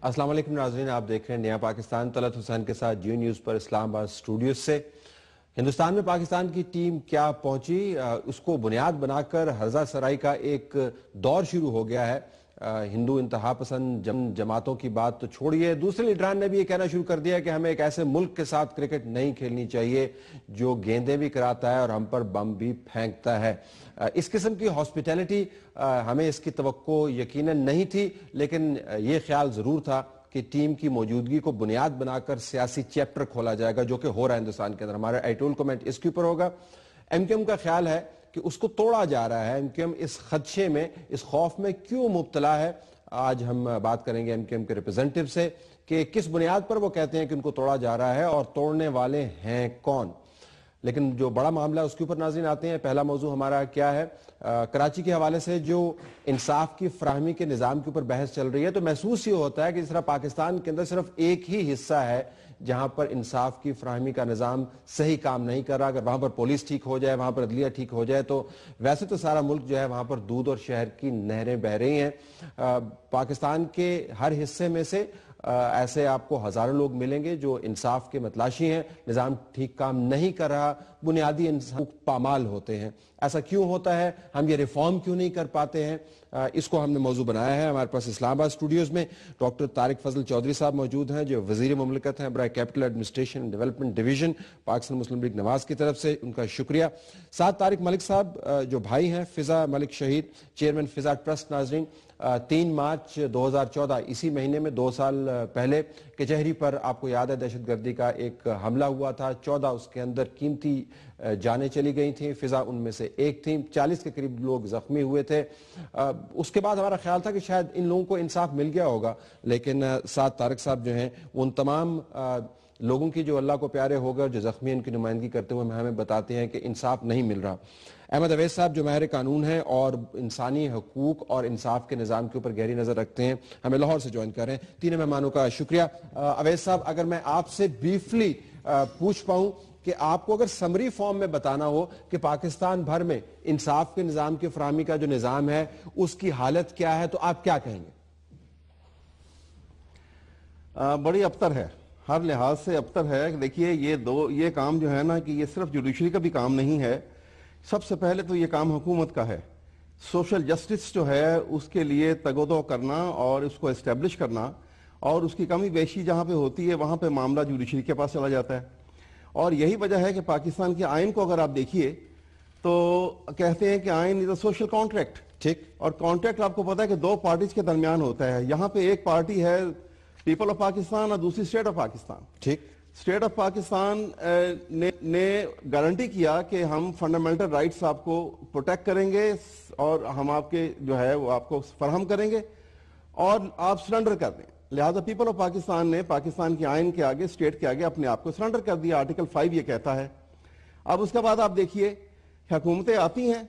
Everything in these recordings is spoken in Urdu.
السلام علیکم ناظرین، آپ دیکھ رہے ہیں نیا پاکستان۔ طلعت حسین کے ساتھ جیو نیوز پر اسلام آباد اسٹوڈیو سے۔ ہندوستان میں پاکستان کی ٹیم کیا پہنچی، اس کو بنیاد بنا کر ہرزہ سرائی کا ایک دور شروع ہو گیا ہے۔ ہندو انتہا پسند جماعتوں کی بات تو چھوڑیے، دوسرے لیڈران نے بھی یہ کہنا شروع کر دیا کہ ہمیں ایک ایسے ملک کے ساتھ کرکٹ نہیں کھیلنی چاہیے جو گیندیں بھی کراتا ہے اور ہم پر بم بھی پھینکتا ہے۔ اس قسم کی ہاسپٹیلٹی ہمیں اس کی توقع یقیناً نہیں تھی، لیکن یہ خیال ضرور تھا کہ ٹیم کی موجودگی کو بنیاد بنا کر سیاسی چیپٹر کھولا جائے گا، جو کہ ہو رہا ہے ہندوستان کے اندر۔ ہمارا ایڈیٹوریل کمنٹ اس کے اوپر ہوگا۔ ایم کیو ایم کا خیال ہے کہ اس کو توڑا جا رہا ہے۔ ایم کیو ایم اس خدشے میں، اس خوف میں کیوں مبتلا ہے؟ آج ہم بات کریں گے ایم کیو ایم کے ریپرزینٹیو سے کہ کس بنیاد پر وہ کہتے ہیں کہ ان کو توڑا جا رہا ہے اور توڑنے والے ہیں کون۔ لیکن جو بڑا معاملہ ہے اس کے اوپر ناظرین آتے ہیں۔ پہلا موضوع ہمارا کیا ہے؟ کراچی کے حوالے سے جو انصاف کی فراہمی کے نظام کے اوپر بحث چل رہی ہے، تو محسوس یہ ہوتا ہے کہ جس طرح پاکستان کے اندر صرف ایک ہی حصہ ہے جہاں پر انصاف کی فراہمی کا نظام صحیح کام نہیں کر رہا۔ اگر وہاں پر پولیس ٹھیک ہو جائے، وہاں پر عدلیہ ٹھیک ہو جائے، تو ویسے تو سارا ملک جو ہے وہاں پر دودھ اور شہر کی نہریں بہہ رہی ہیں۔ پاکستان کے ہر حصے میں سے ایسے آپ کو ہزاروں لوگ ملیں گے جو انصاف کے متلاشی ہیں، نظام ٹھیک کام نہیں کر رہا، بنیادی انسان پامال ہوتے ہیں۔ ایسا کیوں ہوتا ہے؟ ہم یہ ریفارم کیوں نہیں کر پاتے ہیں؟ اس کو ہم نے موضوع بنایا ہے۔ ہمارے پاس اسلام آباد اسٹوڈیوز میں ڈاکٹر طارق فضل چودھری صاحب موجود ہیں، جو وزیر مملکت ہیں برائے capital administration development division, Pakistan Muslim League Nawaz کی طرف سے، ان کا شکریہ۔ ساتھ طارق ملک صاحب جو بھائی ہیں، فضا ملک شہید، چیئرمین فضا ٹرسٹ۔ ناظرین، 3 مارچ 2014 اسی مہینے میں 2 سال پہلے کچہری پر آپ کو یاد ہے دہشت گردی کا ایک حملہ ہوا تھا۔ 14 اس کے اندر قیمتی جانیں چلی گئی تھیں، فضا ان میں سے ایک تھیں۔ 40 کے قریب لوگ زخمی ہوئے تھے۔ اس کے بعد ہمارا خیال تھا کہ شاید ان لوگوں کو انصاف مل گیا ہوگا، لیکن ساتھ طارق صاحب جو ہیں ان تمام لوگوں کی جو اللہ کو پیارے ہو گئے، جو زخمی ان کی نمائندگی کرتے ہوئے ہمیں بتاتے ہیں کہ انصاف نہیں مل رہا۔ احمد اویس صاحب جو ماہر قانون ہیں اور انسانی حقوق اور انصاف کے نظام کے اوپر گہری نظر رکھتے ہیں، ہمیں لاہور سے جوائن کر رہے ہیں۔ تینوں مہمانوں کا شکریہ۔ اویس صاحب، اگر میں آپ سے بریفلی پوچھ پاؤں کہ آپ کو اگر سمری فارم میں بتانا ہو کہ پاکستان بھر میں انصاف کے نظام کی فراہمی کا جو نظام ہے اس کی حالت کیا ہے، تو آپ کیا کہیں گے؟ بڑی ابتر ہے، ہر لحاظ سے ابتر ہے۔ دیکھیے یہ کام جو ہے نا کہ یہ صرف جوڈیشری کا بھی کام نہیں ہے۔ سب سے پہلے تو یہ کام حکومت کا ہے۔ سوشل جسٹس جو ہے اس کے لیے تگ و دو کرنا اور اس کو اسٹیبلش کرنا، اور اس کی کمی بیشی جہاں پہ ہوتی ہے وہاں پہ معاملہ جوڈیشری کے پاس چلا جاتا ہے۔ اور یہی وجہ ہے کہ پاکستان کے آئین کو اگر آپ دیکھیے تو کہتے ہیں کہ آئین از اے سوشل کانٹریکٹ، ٹھیک، اور کانٹریکٹ آپ کو پتا ہے کہ 2 پارٹیز کے درمیان ہوتا ہے۔ یہاں پہ ایک پارٹی ہے پیپل آف پاکستان اور دوسری اسٹیٹ آف پاکستان، ٹھیک۔ اسٹیٹ آف پاکستان نے گارنٹی کیا کہ ہم فنڈامنٹل رائٹس آپ کو پروٹیکٹ کریں گے اور ہم آپ کے جو ہے وہ آپ کو فراہم کریں گے اور آپ سرنڈر کر دیں۔ لہذا پیپل آف پاکستان نے پاکستان کے آئین کے آگے، اسٹیٹ کے آگے اپنے آپ کو سرنڈر کر دیا۔ آرٹیکل 5 یہ کہتا ہے۔ اب اس کے بعد آپ دیکھیے حکومتیں آتی ہیں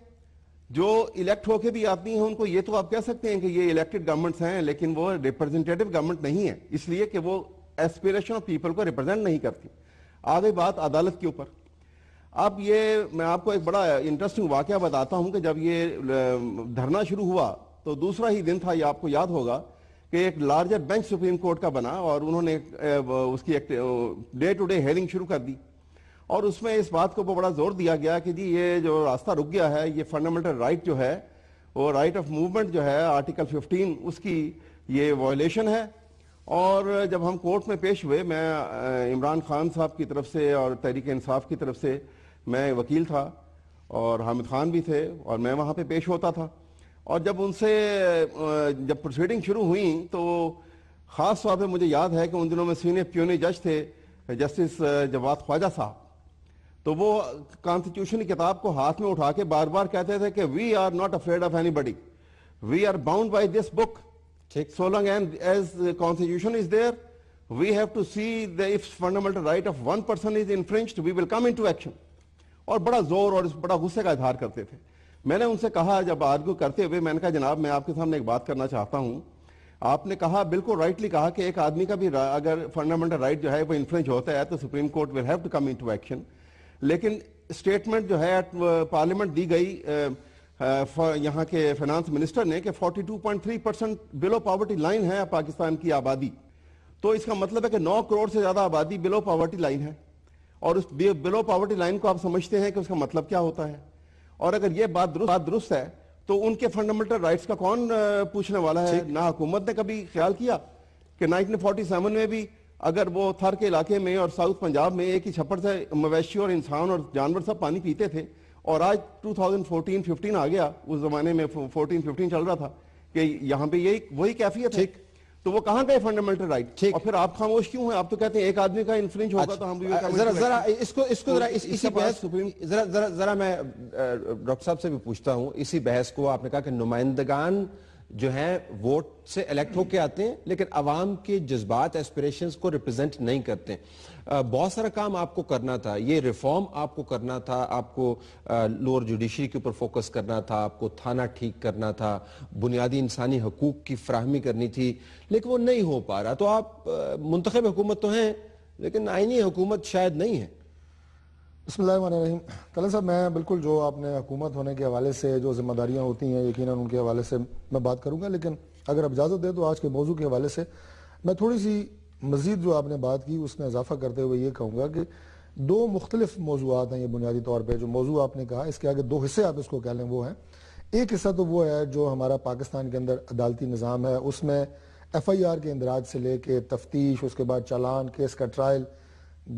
جو الیکٹ ہو کے بھی آتی ہیں، ان کو یہ تو آپ کہہ سکتے ہیں کہ یہ الیکٹڈ گورنمنٹس ہیں، لیکن وہ ریپرزنٹیٹو گورنمنٹ نہیں ہے، اس لیے کہ وہ ایسپیریشن آف پیپل کو ریپرزینٹ نہیں کرتی۔ آگے بات عدالت کے اوپر۔ اب یہ میں آپ کو ایک بڑا انٹرسٹنگ واقعہ بتاتا ہوں کہ جب یہ دھرنا شروع ہوا تو دوسرا ہی دن تھا، یہ آپ کو یاد ہوگا کہ ایک لارجر بینچ سپریم کورٹ کا بنا اور انہوں نے اس کی ایک ڈے ٹو ڈے ہیئرنگ شروع کر دی، اور اس میں اس بات کو بڑا زور دیا گیا کہ جی یہ جو راستہ رک گیا ہے، یہ فنڈامنٹل رائٹ جو ہے وہ رائٹ آف موومنٹ جو ہے آرٹیکل 15 اس کی یہ وائلیشن ہے۔ اور جب ہم کورٹ میں پیش ہوئے، میں عمران خان صاحب کی طرف سے اور تحریک انصاف کی طرف سے میں وکیل تھا اور حامد خان بھی تھے اور میں وہاں پہ پیش ہوتا تھا، اور جب ان سے جب پروسیڈنگ شروع ہوئیں تو خاص طور پہ مجھے یاد ہے کہ ان دنوں میں سینئر پیونی جج تھے جسٹس جواد خواجہ صاحب، تو وہ کانسٹیٹیوشن کی کتاب کو ہاتھ میں اٹھا کے بار بار کہتے تھے کہ we are not afraid of anybody, we are bound by this book, so long as the constitution is there, we have to see that if fundamental right of one person is infringed, we will come into action۔ اور بڑا زور اور بڑا غصے کا اظہار کرتے تھے۔ میں نے ان سے کہا جب آرگو کرتے ہوئے، میں نے کہا جناب میں آپ کے سامنے ایک بات کرنا چاہتا ہوں۔ آپ نے کہا بالکل رائٹلی کہا کہ ایک آدمی کا بھی اگر فنڈامنٹل رائٹ جو ہے وہ انفرنج ہوتا ہے تو supreme court will have to come into action، لیکن اسٹیٹمنٹ جو ہے پارلیمنٹ دی گئی یہاں کے فائنانس منسٹر نے کہ 42.3% بلو پاورٹی لائن ہے پاکستان کی آبادی، تو اس کا مطلب ہے کہ 9 کروڑ سے زیادہ آبادی بلو پاورٹی لائن ہے، اور اس بلو پاورٹی لائن کو آپ سمجھتے ہیں کہ اس کا مطلب کیا ہوتا ہے. اور اگر یہ بات درست ہے تو ان کے فنڈامنٹل رائٹس کا کون پوچھنے والا ہے؟ نہ حکومت نے کبھی خیال کیا کہ 1947 میں بھی اگر وہ تھر کے علاقے میں اور ساؤتھ پنجاب میں ایک ہی چھپڑ سے مویشی اور انسان اور جانور سب پانی پیتے تھے، اور آج 2014-15 آ گیا، اس زمانے میں 14-15 چل رہا تھا کہ یہاں پہ وہی کیفیت ہے. تو وہ کہاں گئے فنڈامنٹل رائٹ؟ اور پھر آپ خاموش کیوں ہیں؟ آپ تو کہتے ہیں ایک آدمی کا انفرنج ہوگا تو ہم ذرا اسی بحث ذرا میں ڈاکٹر صاحب سے بھی پوچھتا ہوں اسی بحث کو. آپ نے کہا کہ نمائندگان جو ہیں ووٹ سے الیکٹ ہو کے آتے ہیں لیکن عوام کے جذبات ایسپریشنز کو ریپرزینٹ نہیں کرتے. بہت سارا کام آپ کو کرنا تھا، یہ ریفارم آپ کو کرنا تھا، آپ کو لوور جوڈیشری کے اوپر فوکس کرنا تھا، آپ کو تھانہ ٹھیک کرنا تھا، بنیادی انسانی حقوق کی فراہمی کرنی تھی، لیکن وہ نہیں ہو پا رہا. تو آپ منتخب حکومت تو ہیں لیکن آئینی حکومت شاید نہیں ہے. بسم اللہ الرحمن الرحیم. کلن صاحب، میں بالکل جو آپ نے حکومت ہونے کے حوالے سے جو ذمہ داریاں ہوتی ہیں یقیناً ان کے حوالے سے میں بات کروں گا، لیکن اگر آپ اجازت دیں تو آج کے موضوع کے حوالے سے میں تھوڑی سی مزید جو آپ نے بات کی اس میں اضافہ کرتے ہوئے یہ کہوں گا کہ 2 مختلف موضوعات ہیں یہ بنیادی طور پہ. جو موضوع آپ نے کہا اس کے آگے 2 حصے آپ اس کو کہہ لیں وہ ہیں. ایک حصہ تو وہ ہے جو ہمارا پاکستان کے اندر عدالتی نظام ہے، اس میں FIR کے اندراج سے لے کے تفتیش، اس کے بعد چالان، کیس کا ٹرائل،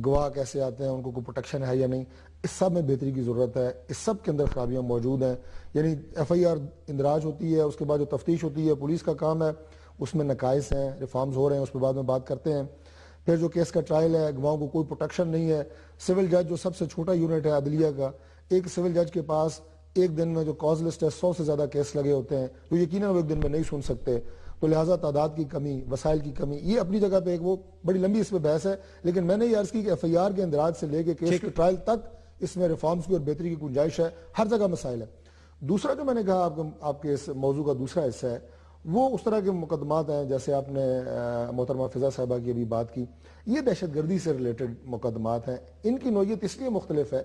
گواہ کیسے آتے ہیں، ان کو کوئی پروٹیکشن ہے یا نہیں، اس سب میں بہتری کی ضرورت ہے. اس سب کے اندر خرابیاں موجود ہیں. یعنی FIR اندراج ہوتی ہے، اس کے بعد جو تفتیش ہوتی ہے پولیس کا کام ہے، اس میں نقائص ہیں، ریفارمز ہو رہے ہیں، اس پہ بعد میں بات کرتے ہیں. پھر جو کیس کا ٹرائل ہے، گواہوں کو کوئی پروٹیکشن نہیں ہے. سول جج جو سب سے چھوٹا یونٹ ہے عدلیہ کا، ایک سول جج کے پاس ایک دن میں جو کاز لسٹ ہے 100 سے زیادہ کیس لگے ہوتے ہیں جو یقیناً وہ ایک دن میں نہیں سن سکتے. تو لہٰذا تعداد کی کمی، وسائل کی کمی، یہ اپنی جگہ پہ ایک وہ بڑی لمبی اس پہ بحث ہے. لیکن میں نے یہ عرض کی کہ FIR کے اندراج سے لے کے کیس کے ٹرائل تک اس میں ریفارمز کی اور بہتری کی گنجائش ہے، ہر جگہ مسائل ہے. دوسرا جو میں نے کہا آپ کے اس موضوع کا دوسرا حصہ ہے وہ اس طرح کے مقدمات ہیں جیسے آپ نے محترمہ فضا صاحبہ کی ابھی بات کی. یہ دہشت گردی سے ریلیٹڈ مقدمات ہیں. ان کی نوعیت اس لیے مختلف ہے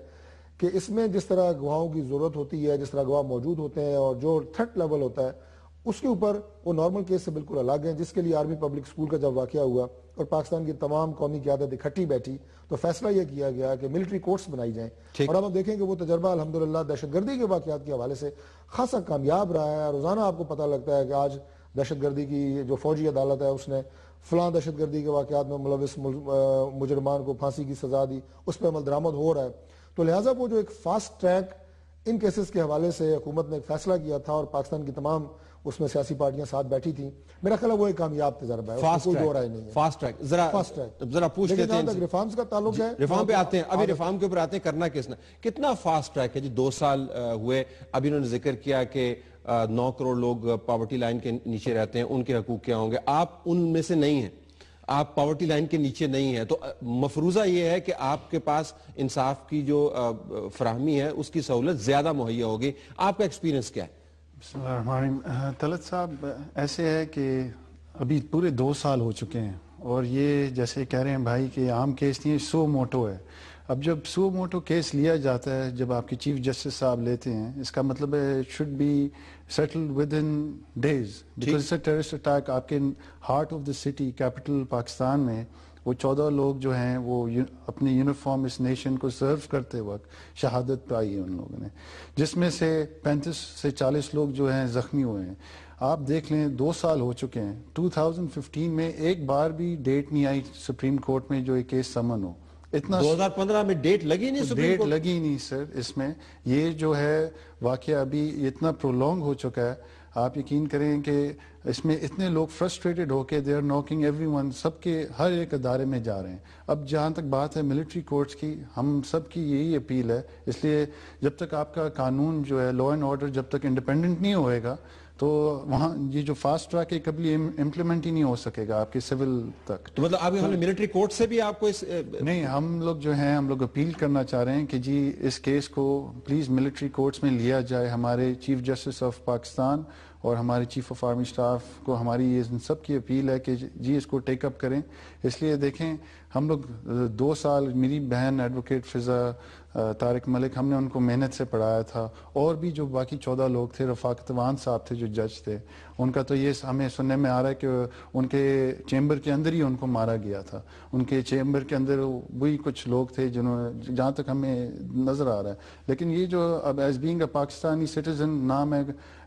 کہ اس میں جس طرح گواہوں کی ضرورت ہوتی ہے، جس طرح گواہ موجود ہوتے ہیں اور جو تھریٹ لیول ہوتا ہے اس کے اوپر وہ نارمل کیس سے بالکل الگ ہیں. جس کے لیے آرمی پبلک اسکول کا جب واقعہ ہوا اور پاکستان کی تمام قومی قیادت اکٹھی بیٹھی تو فیصلہ یہ کیا گیا کہ ملٹری کورٹس بنائی جائیں. اور اب ہم دیکھیں کہ وہ تجربہ الحمدللہ دہشت گردی کے واقعات کے حوالے سے خاصا کامیاب رہا ہے. روزانہ آپ کو پتہ لگتا ہے کہ آج دہشت گردی کی جو فوجی عدالت ہے اس نے فلاں دہشت گردی کے واقعات میں ملوث مجرمان کو پھانسی کی سزا دی، اس پہ عمل درآمد ہو رہا ہے. تو لہٰذا وہ جو ایک فاسٹ ٹریک ان کیسز کے حوالے سے حکومت نے ایک فیصلہ کیا تھا اور پاکستان کی تمام اس میں سیاسی پارٹیاں ساتھ بیٹھی تھیں، میرا خیال ہے وہ ایک کامیاب تجربہ ہے، کوئی دو رائے نہیں ہے. فاسٹ ٹریک ذرا پوچھ لیتے ہیں. ریفارمز کا تعلق ہے، ریفارم پہ آتے ہیں. ابھی ریفارم کے اوپر آتے ہیں. کرنا کتنا فاسٹ ٹریک ہے جی؟ 2 سال ہوئے. ابھی انہوں نے ذکر کیا کہ 9 کروڑ لوگ پاورٹی لائن کے نیچے رہتے ہیں، ان کے حقوق کیا ہوں گے؟ آپ ان میں سے نہیں ہیں، آپ پاورٹی لائن کے نیچے نہیں ہیں. تو مفروضہ یہ ہے کہ آپ کے پاس انصاف کی جو فراہمی ہے اس کی سہولت زیادہ مہیا ہوگی. آپ کا ایکسپیرینس کیا ہے؟ بسم اللہ الرحمن الرحیم. طلعت صاحب، ایسے ہے کہ ابھی پورے 2 سال ہو چکے ہیں اور یہ جیسے کہہ رہے ہیں بھائی کہ عام کیس نہیں ہے، سو موٹو ہے. اب جب سو موٹو کیس لیا جاتا ہے، جب آپ کی چیف جسٹس صاحب لیتے ہیں، اس کا مطلب ہے should be settled within days, because it's a terrorist attack. آپ کے heart of the city, capital Pakistan میں وہ 14 لوگ جو ہیں وہ اپنے یونیفارم اس نیشن کو سرو کرتے وقت شہادت پائی ہے ان لوگوں نے، جس میں سے 35 سے 40 لوگ جو ہیں زخمی ہوئے ہیں. آپ دیکھ لیں 2 سال ہو چکے ہیں. 2015 میں ایک بار بھی ڈیٹ نہیں آئی سپریم کورٹ میں جو یہ کیس سمن ہو. اتنا 2015 میں ڈیٹ لگی نہیں، ڈیٹ لگی نہیں سر. اس میں یہ جو ہے واقعہ ابھی اتنا پرولونگ ہو چکا ہے. آپ یقین کریں کہ اس میں اتنے لوگ فرسٹریٹڈ ہو کے they are knocking everyone, سب کے ہر ایک ادارے میں جا رہے ہیں. اب جہاں تک بات ہے ملٹری کورٹس کی، ہم سب کی یہی اپیل ہے. اس لیے جب تک آپ کا قانون جو ہے لا اینڈ آرڈر جب تک انڈیپینڈنٹ نہیں ہوئے گا تو وہاں یہ جو فاسٹ ٹریک ہے کبھی امپلیمنٹ ہی نہیں ہو سکے گا آپ کے سول تک. تو مطلب ابھی ہم نے ملٹری کورٹ سے بھی آپ کو نہیں، ہم لوگ جو ہیں ہم لوگ اپیل کرنا چاہ رہے ہیں کہ جی اس کیس کو پلیز ملٹری کورٹس میں لیا جائے. ہمارے چیف جسٹس آف پاکستان اور ہمارے چیف آف آرمی اسٹاف کو ہماری یہ سب کی اپیل ہے کہ جی اس کو ٹیک اپ کریں. اس لیے دیکھیں ہم لوگ 2 سال، میری بہن ایڈوکیٹ فضا طارق ملک، ہم نے ان کو محنت سے پڑھایا تھا، اور بھی جو باقی 14 لوگ تھے، رفاقت وان صاحب تھے جو جج تھے، ان کا تو یہ ہمیں سننے میں آ رہا ہے کہ ان کے چیمبر کے اندر ہی ان کو مارا گیا تھا. ان کے چیمبر کے اندر وہی کچھ لوگ تھے جنہوں جہاں تک ہمیں نظر آ رہا ہے. لیکن یہ جو اب as being a Pakistani citizen,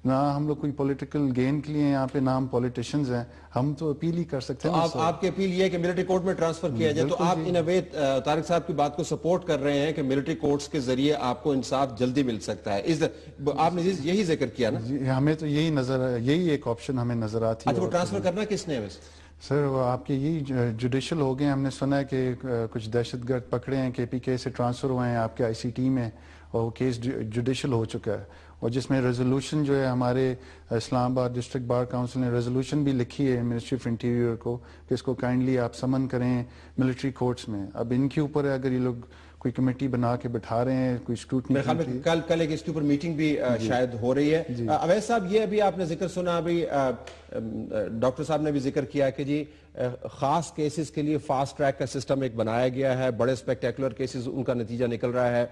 نہ ہم لوگ کوئی پولیٹیکل گین کے لیے یہاں پہ نام پولیٹیشنز ہیں، ہم تو اپیل ہی کر سکتے ہیں. آپ کی اپیل یہ ہے کہ ملٹری کورٹ میں ٹرانسفر کیا جائے، تو آپ ان وے طارق صاحب کی بات کو سپورٹ کر رہے ہیں کہ ملٹری کورٹس کے ذریعے آپ کو انصاف جلدی مل سکتا ہے. آپ نے یہی ذکر کیا نا؟ ہمیں تو یہی ایک آپشن ہمیں نظر آتی ہے. اچھا، وہ ٹرانسفر کرنا کس نے ہے ویسے؟ سر آپ کے یہی جوڈیشل ہو گئے. ہم نے سنا ہے کہ کچھ دہشت گرد پکڑے ہیں، KPK سے ٹرانسفر ہوئے ہیں آپ کے ICT میں، اور وہ کیس جوڈیشل ہو چکا ہے، اور جس میں ریزولوشن جو ہے ہمارے اسلام آباد ڈسٹرکٹ بار کاؤنسل نے ریزولوشن بھی لکھی ہے منسٹری آف انٹیریئر کو کہ اس کو کائنڈلی آپ سمن کریں ملٹری کورٹس میں. اب ان کے اوپر ہے، اگر یہ لوگ کوئی کمیٹی بنا کے بٹھا رہے ہیں، کوئی اسکروٹنی. کل ایک اس کے اوپر میٹنگ بھی شاید ہو رہی ہے. اویس صاحب، یہ ابھی آپ نے ذکر سنا، ابھی ڈاکٹر صاحب نے بھی ذکر کیا کہ جی خاص کیسز کے لیے فاسٹ ٹریک کا سسٹم ایک بنایا گیا ہے، بڑے سپیکٹیکولر کیسز ان کا نتیجہ نکل رہا ہے.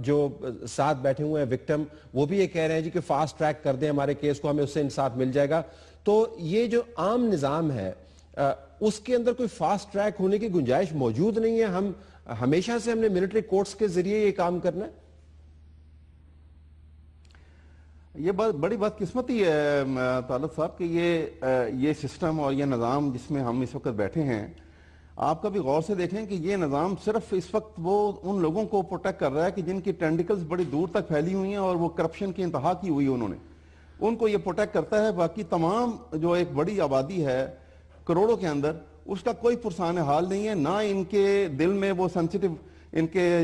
جو ساتھ بیٹھے ہوئے ہیں وکٹم، وہ بھی یہ کہہ رہے ہیں جی کہ فاسٹ ٹریک کر دیں ہمارے کیس کو، ہمیں اس سے انصاف مل جائے گا. تو یہ جو عام نظام ہے اس کے اندر کوئی فاسٹ ٹریک ہونے کی گنجائش موجود نہیں ہے؟ ہم ہمیشہ سے ہم نے ملٹری کورٹس کے ذریعے یہ کام کرنا ہے. یہ بڑی بدقسمتی ہے طالب صاحب کہ یہ سسٹم اور یہ نظام جس میں ہم اس وقت بیٹھے ہیں، آپ کبھی غور سے دیکھیں کہ یہ نظام صرف اس وقت وہ ان لوگوں کو پروٹیکٹ کر رہا ہے کہ جن کی ٹینڈیکلز بڑی دور تک پھیلی ہوئی ہیں اور وہ کرپشن کی انتہا کی ہوئی انہوں نے، ان کو یہ پروٹیکٹ کرتا ہے. باقی تمام جو ایک بڑی آبادی ہے کروڑوں کے اندر، اس کا کوئی پرسان حال نہیں ہے. نہ ان کے دل میں وہ سینسیٹیو، ان کے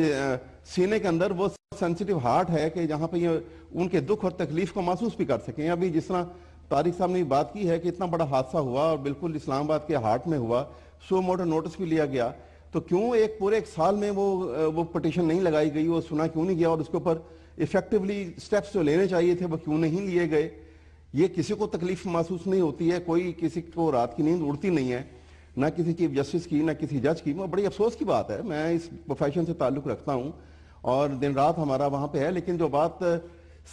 سینے کے اندر وہ سینسیٹیو ہارٹ ہے کہ جہاں پہ یہ ان کے دکھ اور تکلیف کو محسوس بھی کر سکیں. ابھی جس طرح طارق صاحب نے بات کی ہے کہ اتنا بڑا حادثہ ہوا اور بالکل اسلام آباد کے ہارٹ میں ہوا، سو موٹر نوٹس بھی لیا گیا، تو کیوں پورے ایک سال میں وہ پٹیشن نہیں لگائی گئی، وہ سنا کیوں نہیں گیا، اور اس کے اوپر ایفیکٹولی سٹیپس جو لینے چاہیے تھے وہ کیوں نہیں لیے گئے؟ یہ کسی کو تکلیف محسوس نہیں ہوتی ہے، کوئی کسی کو رات کی نیند اڑتی نہیں ہے، نہ کسی چیف جسٹس کی، نہ کسی جج کی. وہ بڑی افسوس کی بات ہے. میں اس پروفیشن سے تعلق رکھتا ہوں اور دن رات ہمارا وہاں پہ ہے، لیکن جو بات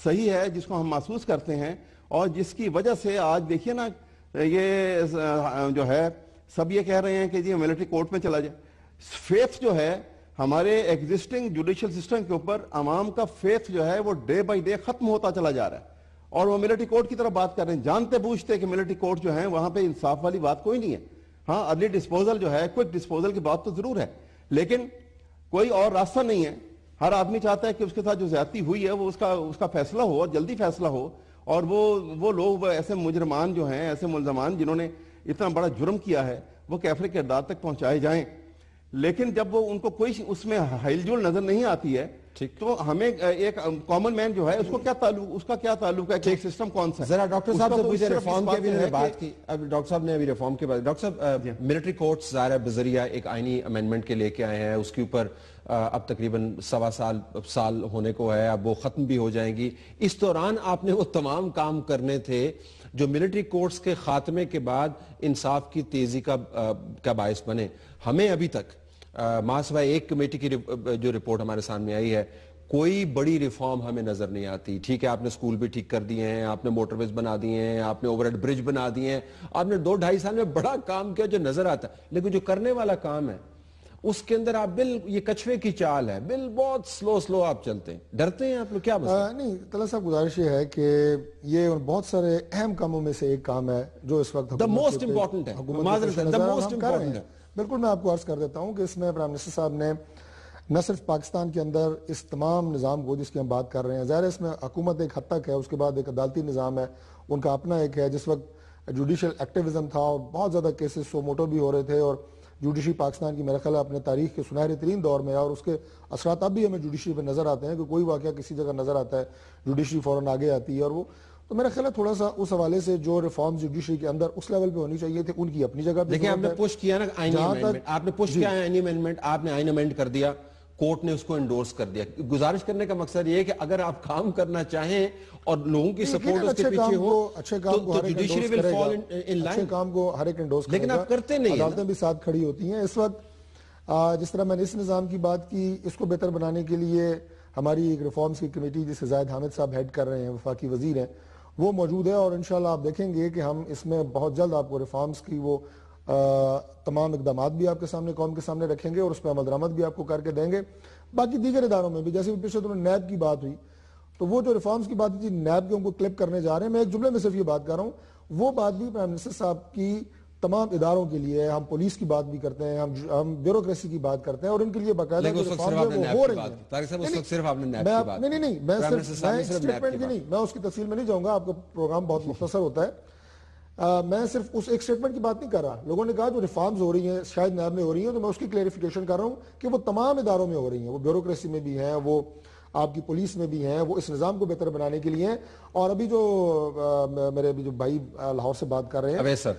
صحیح ہے جس کو ہم محسوس کرتے ہیں اور جس کی وجہ سے آج دیکھیے نا، یہ جو ہے سب یہ کہہ رہے ہیں کہ جی ملٹری کورٹ میں چلا جائے. فیتھ جو ہے ہمارے ایگزسٹنگ جوڈیشل سسٹم کے اوپر، عوام کا فیتھ جو ہے وہ ڈے بائی ڈے ختم ہوتا چلا جا رہا ہے، اور وہ ملٹری کورٹ کی طرف بات کر رہے ہیں، جانتے بوجھتے کہ ملٹری کورٹ جو ہیں وہاں پہ انصاف والی بات کوئی نہیں ہے. ہاں، ارلی ڈسپوزل جو ہے، کوئک ڈسپوزل کی بات تو ضرور ہے، لیکن کوئی اور راستہ نہیں ہے. ہر آدمی چاہتا ہے کہ اس کے ساتھ جو زیادتی ہوئی ہے وہ اس کا فیصلہ ہو، اور جلدی فیصلہ ہو، اور وہ لوگ ایسے مجرمان جو ہیں، ایسے ملزمان جنہوں نے اتنا بڑا جرم کیا ہے، وہ کیفر کردار تک پہنچائے جائیں. لیکن جب وہ ان کو کوئی اس میں ہل جل نظر نہیں آتی ہے، تو ہمیں ایک کامن مین جو ہے اس کا کیا تعلق ہے کہ ایک سسٹم کون سا ہے. ذرا ڈاکٹر صاحب سے پوچھیں، ریفارم کی بھی بات کی، اب ڈاکٹر صاحب نے ابھی ریفارم کے بعد، ڈاکٹر صاحب ملٹری کورٹس ظاہر ہے بذریعہ ایک آئینی امینڈمنٹ کے لے کے آئے ہیں، اس کے اوپر اب تقریباً 1.25 سال ہونے کو ہے، اب وہ ختم بھی ہو جائیں گی. اس دوران آپ نے وہ تمام کام کرنے تھے جو ملٹری کورٹس کے خاتمے کے بعد انصاف کی تیزی کا باعث بنے. ہمیں ابھی تک ماں سوائے ایک کمیٹی کی جو رپورٹ ہمارے سامنے آئی ہے، کوئی بڑی ریفارم ہمیں نظر نہیں آتی. ٹھیک ہے، آپ نے سکول بھی ٹھیک کر دیے ہیں، آپ نے موٹر ویز بنا دیے ہیں، آپ نے اوور ہیڈ برج بنا دیے ہیں، آپ نے 2-2.5 سال میں بڑا کام کیا جو نظر آتا ہے، لیکن جو کرنے والا کام ہے اس کے اندر آپ یہ کچھوے کی چال ہے، بہت سلو آپ چلتے ہیں. ڈرتے ہیں آپ لوگ؟ کیا مسئلہ؟ نہیں طلعت صاحب، گزارش یہ ہے کہ یہ بہت سارے اہم کاموں میں سے ایک کام ہے جو اس وقت موسٹ امپورٹنٹ ہے. بالکل، میں آپ کو عرض کر دیتا ہوں کہ اس میں پرائم منسٹر صاحب نے نہ صرف پاکستان کے اندر اس تمام نظام کو جس کی ہم بات کر رہے ہیں، ظاہر ہے اس میں حکومت ایک حد تک ہے، اس کے بعد ایک عدالتی نظام ہے، ان کا اپنا ایک ہے. جس وقت جوڈیشل ایکٹیویزم تھا اور بہت زیادہ کیسز سو موٹو بھی ہو رہے تھے، اور جوڈیشری پاکستان کی میرا خیال ہے اپنے تاریخ کے سنہرے ترین دور میں ہے، اور اس کے اثرات اب بھی ہمیں جوڈیشری پہ نظر آتے ہیں کہ کوئی واقعہ کسی جگہ نظر آتا ہے، جوڈیشری فوراً آگے آتی ہے. اور وہ تو میرا خیال ہے تھوڑا سا اس حوالے سے جو ریفارمز جوڈیشری کے اندر اس لیول پہ ہونی چاہیے تھے، ان کی اپنی جگہ پہ. دیکھیں، آپ نے پش کیا نا آئینی امینڈمنٹ، آپ نے پش کیا آئینی امینڈمنٹ، آپ نے آئین امینڈ کر دیا، کورٹ نے اس کو انڈورس کر دیا. گزارش کرنے کا مقصد یہ ہے کہ اگر آپ کام کرنا چاہیں اور لوگوں کی سپورٹ اس کے پیچھے ہو تو judiciary will fall in line. اچھے کام کو ہر ایک انڈورس کرے گا، لیکن آپ کرتے نہیں. عدالتیں بھی ساتھ کھڑی ہوتی ہیں. اس وقت جس طرح میں نے اس نظام کی بات کی، اس کو بہتر بنانے کے لیے ہماری ایک ریفارمز کی کمیٹی جسے زاہد حامد صاحب ہیڈ کر رہے ہیں، وفاقی وزیر ہیں، وہ موجود ہے، اور انشاءاللہ آپ دیکھیں گے کہ ہم اس میں بہت جلد آپ کو ریفارمز کی وہ تمام اقدامات بھی آپ کے سامنے قوم کے سامنے رکھیں گے، اور اس پہ عمل درآمد بھی آپ کو کر کے دیں گے۔ باقی دیگر اداروں میں بھی، جیسے پچھلے دنوں نیب کی بات ہوئی، تو وہ جو ریفارمز کی بات تھی نیب کے ان کو کلپ کرنے جا رہے ہیں، میں ایک جملے میں صرف یہ بات کر رہا ہوں، وہ بات بھی پرائم منسٹر صاحب کی تمام اداروں کے لیے، ہم پولیس کی بات بھی کرتے ہیں، ہم بیوروکریسی کی بات کرتے ہیں، اور ان کے لیے باقاعدہ نہیں میں اس کی تفصیل میں نہیں جاؤں گا، آپ کا پروگرام بہت مختصر ہوتا ہے۔ میں صرف اس ایک سٹیٹمنٹ کی بات نہیں کر رہا، لوگوں نے کہا جو ریفارمز ہو رہی ہیں شاید نیب میں ہو رہی ہیں، تو میں اس کی کلیریفیکیشن کر رہا ہوں کہ وہ تمام اداروں میں ہو رہی ہیں، وہ بیوروکریسی میں بھی ہیں، وہ آپ کی پولیس میں بھی ہیں، وہ اس نظام کو بہتر بنانے کے لیے ہیں۔ اور ابھی جو میرے جو بھائی لاہور سے بات کر رہے ہیں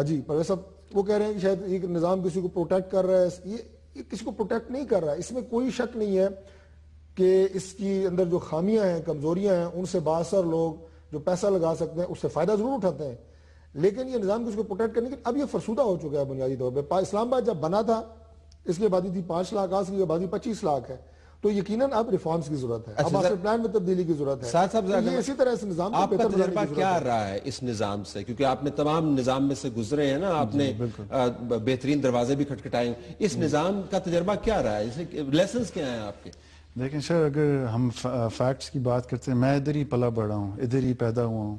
جی پرویز صاحب، وہ کہہ رہے ہیں کہ شاید ایک نظام کسی کو پروٹیکٹ کر رہا ہے، یہ کسی کو پروٹیکٹ نہیں کر رہا ہے، اس میں کوئی شک نہیں ہے کہ اس کی اندر جو خامیاں ہیں، کمزوریاں ہیں، ان سے باثر لوگ جو پیسہ لگا سکتے ہیں اس سے فائدہ ضرور اٹھاتے ہیں، لیکن یہ نظام کسی کو پروٹیکٹ کرنے کے اب یہ فرسودہ ہو چکا ہے بنیادی طور پہ۔ اسلام آباد جب بنا تھا اس کی آبادی تھی 5 لاکھ، آج کی آبادی 25 لاکھ ہے، تو یقیناً اب ریفارمز کی ضرورت ہے، اب ماسٹر پلان میں تبدیلی کی ضرورت ہے۔ یہ اسی طرح اس نظام کو آپ کا تجربہ کیا رہا ہے اس نظام سے؟ کیونکہ آپ نے تمام نظام میں سے گزرے ہیں نا، آپ نے بہترین دروازے بھی کھٹکھٹائے، اس نظام کا تجربہ کیا رہا ہے؟ لیسنز کیا ہیں آپ کے؟ دیکھیں سر، اگر ہم فیکٹس کی بات کرتے ہیں، میں ادھر ہی پلا بڑھا ہوں، ادھر ہی پیدا ہوا ہوں،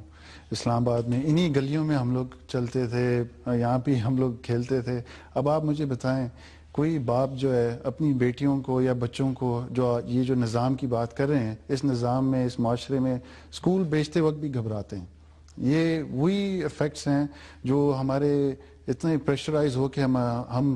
اسلام آباد میں، انہی گلیوں میں ہم لوگ چلتے تھے، یہاں پہ ہم لوگ کھیلتے تھے۔ اب آپ مجھے بتائیں، کوئی باپ جو ہے اپنی بیٹیوں کو یا بچوں کو یہ جو نظام کی بات کر رہے ہیں، اس نظام میں، اس معاشرے میں اسکول بھیجتے وقت بھی گھبراتے ہیں۔ یہ وہی افیکٹس ہیں جو ہمارے اتنے پریشرائز ہو کے ہم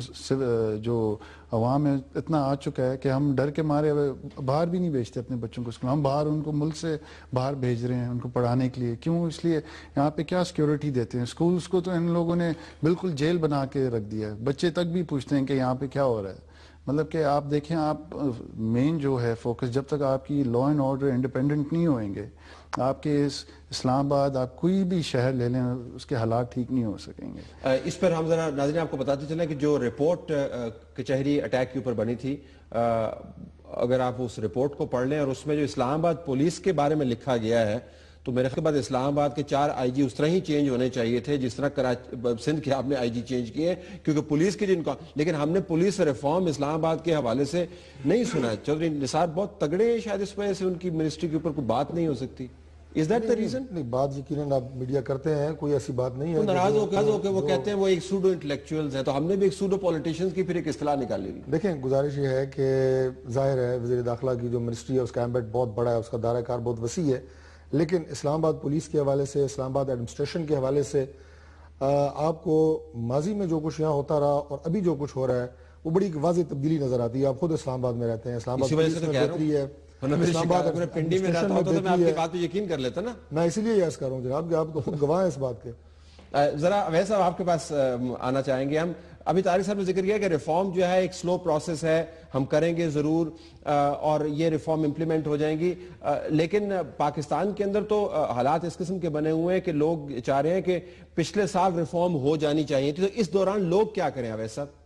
جو عوام ہے اتنا آ چکا ہے کہ ہم ڈر کے مارے باہر بھی نہیں بھیجتے اپنے بچوں کو اسکول، ہم باہر ان کو ملک سے باہر بھیج رہے ہیں ان کو پڑھانے کے لیے۔ کیوں؟ اس لیے یہاں پہ کیا سیکیورٹی دیتے ہیں، اسکولس کو تو ان لوگوں نے بالکل جیل بنا کے رکھ دیا ہے، بچے تک بھی پوچھتے ہیں کہ یہاں پہ کیا ہو رہا ہے۔ مطلب کہ آپ دیکھیں، آپ مین جو ہے فوکس، جب تک آپ کی لا اینڈ آرڈر انڈیپینڈنٹ نہیں ہوئیں گے، آپ کے اسلام آباد، آپ کوئی بھی شہر لے لیں، اس کے حالات ٹھیک نہیں ہو سکیں گے۔ اس پر ہم ذرا ناظرین آپ کو بتاتے چلیں کہ جو رپورٹ کچہری اٹیک کے اوپر بنی تھی، اگر آپ اس رپورٹ کو پڑھ لیں اور اس میں جو اسلام آباد پولیس کے بارے میں لکھا گیا ہے، تو میرے خیال بعد اسلام آباد کے 4 آئی جی اس طرح ہی چینج ہونے چاہیے تھے جس طرح سندھ کے آپ نے آئی جی چینج کیے، کیونکہ پولیس کی جن کا، لیکن ہم نے پولیس ریفارم اسلام آباد کے حوالے سے نہیں سنا۔ چودھری نثار بہت تگڑے ہیں، شاید اس وجہ سے ان کی منسٹری کے اوپر کوئی بات نہیں ہو سکتی۔ Is that the reason؟ نہیں، بات یقیناً آپ میڈیا کرتے ہیں، کوئی ایسی بات نہیں ہے۔ ناراض ہو کے وہ کہتے ہیں وہ ایک سوڈو انٹلیکچوئلز ہیں، تو ہم نے بھی ایک سوڈو پولیٹیشنز کی پھر ایک اصطلاح نکالی ہوئی۔ دیکھیں، گزارش یہ ہے کہ ظاہر ہے وزیر داخلہ کی جو منسٹری ہے اس کا ایمبیٹ بہت بڑا ہے، اس کا دائرہ کار بہت وسیع ہے، لیکن اسلام آباد پولیس کے حوالے سے، اسلام آباد ایڈمنسٹریشن کے حوالے سے آپ کو ماضی میں جو کچھ یہاں ہوتا رہا اور ابھی جو کچھ ہو رہا ہے وہ بڑی واضح تبدیلی نظر آتی ہے۔ آپ خود اسلام آباد میں رہتے ہیں، اسلام آباد پولیس میں بہتری ہے، پنڈی میں رہتا ہوتا تو میں آپ کی بات پہ یقین کر لیتا نا۔ میں اسی لیے یس کر رہا ہوں جناب کہ آپ تو خود گواہ ہیں اس بات کے۔ ذرا ویسا آپ کے پاس آنا چاہیں گے ہم، ابھی طارق صاحب نے ذکر کیا کہ ریفارم جو ہے ایک سلو پروسیس ہے، ہم کریں گے ضرور اور یہ ریفارم امپلیمنٹ ہو جائیں گی، لیکن پاکستان کے اندر تو حالات اس قسم کے بنے ہوئے ہیں کہ لوگ چاہ رہے ہیں کہ پچھلے سال ریفارم ہو جانی چاہیے تھی، تو اس دوران لوگ کیا کریں اویس صاحب؟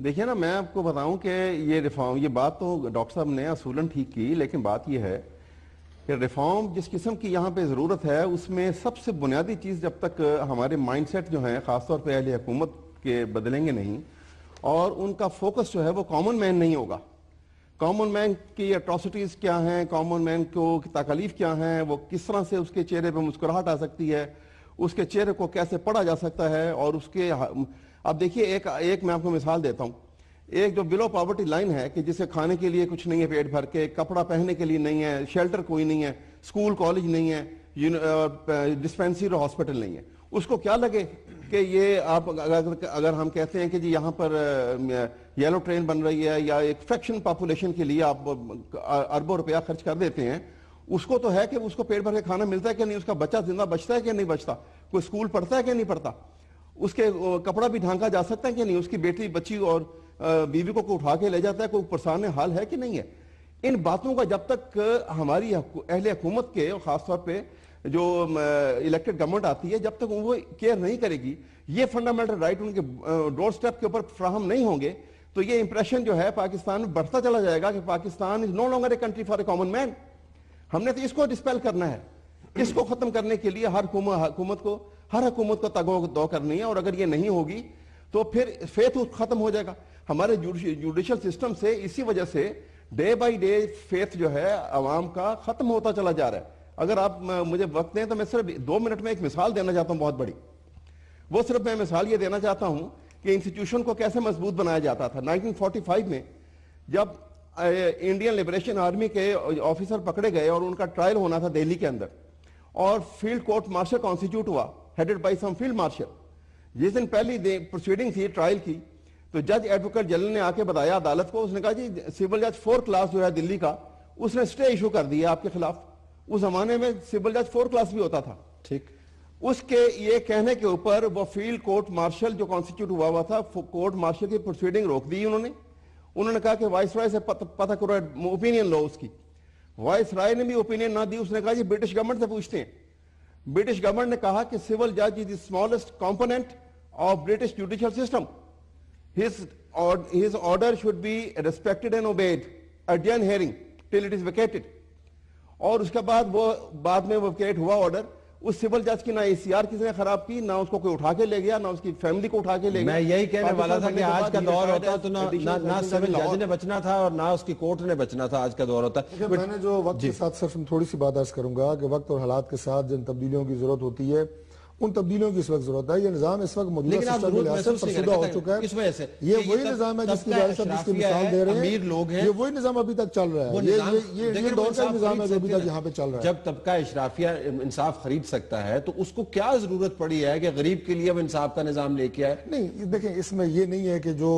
دیکھیں نا، میں آپ کو بتاؤں کہ یہ ریفارم، یہ بات تو ڈاکٹر صاحب نے اصولاً ٹھیک کی، لیکن بات یہ ہے کہ ریفارم جس قسم کی یہاں پہ ضرورت ہے، اس میں سب سے بنیادی چیز جب تک ہمارے مائنڈ سیٹ جو ہیں خاص طور پہ اہل حکومت کے بدلیں گے نہیں، اور ان کا فوکس جو ہے وہ کامن مین نہیں ہوگا، کامن مین کی اٹراسٹیز کیا ہیں، کامن مین کو تکالیف کیا ہیں، وہ کس طرح سے اس کے چہرے پہ مسکراہٹ آ سکتی ہے، اس کے چہرے کو کیسے پڑھا جا سکتا ہے، اور اس کے اب دیکھیے ایک میں آپ کو مثال دیتا ہوں، ایک جو بلو پاورٹی لائن ہے کہ جسے کھانے کے لیے کچھ نہیں ہے پیٹ بھر کے، کپڑا پہننے کے لیے نہیں ہے، شیلٹر کوئی نہیں ہے، اسکول کالج نہیں ہے، ڈسپینسری اور ہاسپٹل نہیں ہے، اس کو کیا لگے کہ یہ آپ اگر ہم کہتے ہیں کہ جی یہاں پر یلو ٹرین بن رہی ہے یا ایک فریکشن پاپولیشن کے لیے آپ اربوں روپیہ خرچ کر دیتے ہیں، اس کو تو ہے کہ اس کو پیٹ بھر کے کھانا ملتا ہے کہ نہیں، اس کا بچہ زندہ بچتا ہے کہ نہیں بچتا، کوئی اسکول پڑھتا ہے کہ نہیں پڑھتا، اس کے کپڑا بھی ڈھانکا جا سکتا ہے کہ نہیں، اس کی بیٹی بچی اور بیوی کو اٹھا کے لے جاتا ہے، کوئی پرسان حال ہے کہ نہیں ہے۔ ان باتوں کا جب تک ہماری اہل حکومت کے، اور خاص طور پہ جو الیکٹڈ گورنمنٹ آتی ہے جب تک وہ کیئر نہیں کرے گی, یہ فنڈامنٹل رائٹ ان کے ڈور سٹیپ کے اوپر فراہم نہیں ہوں گے, تو یہ امپریشن جو ہے پاکستان میں بڑھتا چلا جائے گا کہ Pakistan is no longer a country for a common man. ہم نے تو اس کو ڈسپیل کرنا ہے. اس کو ختم کرنے کے لیے ہر حکومت کو تگو دو کرنی ہے, اور اگر یہ نہیں ہوگی تو پھر فیتھ ختم ہو جائے گا ہمارے جوڈیشل سسٹم سے. اسی وجہ سے ڈے بائی ڈے فیتھ جو ہے عوام کا ختم ہوتا چلا جا رہا ہے. اگر آپ مجھے وقت دیں تو میں صرف 2 منٹ میں ایک مثال دینا چاہتا ہوں بہت بڑی. وہ صرف میں مثال یہ دینا چاہتا ہوں کہ انسٹیٹیوشن کو کیسے مضبوط بنایا جاتا تھا. 1945 میں جب انڈین لبریشن آرمی کے آفیسر پکڑے گئے اور ان کا ٹرائل ہونا تھا دہلی کے اندر, اور فیلڈ کورٹ مارشل کانسٹیٹیوٹ ہوا headed by some field marshal. جس دن پہلی پروسیڈنگ تھی ٹرائل کی, تو جج ایڈوکیٹ جنرل نے آ کے بتایا عدالت کو, اس نے کہا جی سول جج 4 کلاس جو ہے دلی کا, اس نے سٹے ایشو کر دیا آپ کے خلاف. اس زمانے میں سول جج 4 کلاس بھی ہوتا تھا. ٹھیک, اس کے یہ کہنے کے اوپر وہ فیلڈ کورٹ مارشل جو کانسٹیٹیوٹ ہوا تھا, کورٹ مارشل کی پروسیڈنگ روک دی انہوں نے کہا کہ وائس رائے سے پتہ کرو اوپینین لو اس کی. وائس رائے نے بھی اوپینین نہ دی. اس نے کہا جی برٹش گورنمنٹ سے پوچھتے ہیں. برٹش گورنمنٹ نے کہا کہ سول جج is the smallest component of British judicial system. his order should be respected and obeyed. Adjourn hearing till it is vacated. اور اس کے بعد میں ویکیٹ ہوا آرڈر. اس سول جج کی نہ ACR کسی نے خراب کی, نہ اس کو کوئی اٹھا کے لے گیا, نہ اس کی فیملی کو اٹھا کے لے گیا. میں یہی کہنے والا تھا کہ آج کا دور ہوتا تو نہ سول جج نے بچنا تھا اور نہ اس کی کورٹ نے بچنا تھا. آج کا دور ہوتا. میں نے جو وقت کے ساتھ صرف تھوڑی سی بات عرض کروں گا کہ وقت اور حالات کے ساتھ جن تبدیلیوں کی ضرورت ہوتی ہے ان تبدیلیوں کی اس وقت ضرورت ہے. یہ نظام اس وقت موجودہ سسٹم کے لحاظ سے فرسودہ ہو چکا ہے. یہ وہی نظام ہے جس کی وجہ سے جس کی مثال دے رہے ہیں, یہ وہی نظام ابھی تک چل رہا ہے. یہ دور کا نظام ہے جو ابھی تک یہاں پہ چل رہا ہے. جب طبقہ اشرافیہ انصاف خرید سکتا ہے تو اس کو کیا ضرورت پڑی ہے کہ غریب کے لیے اب انصاف کا نظام لے کے آئے؟ نہیں دیکھیں, اس میں یہ نہیں ہے کہ جو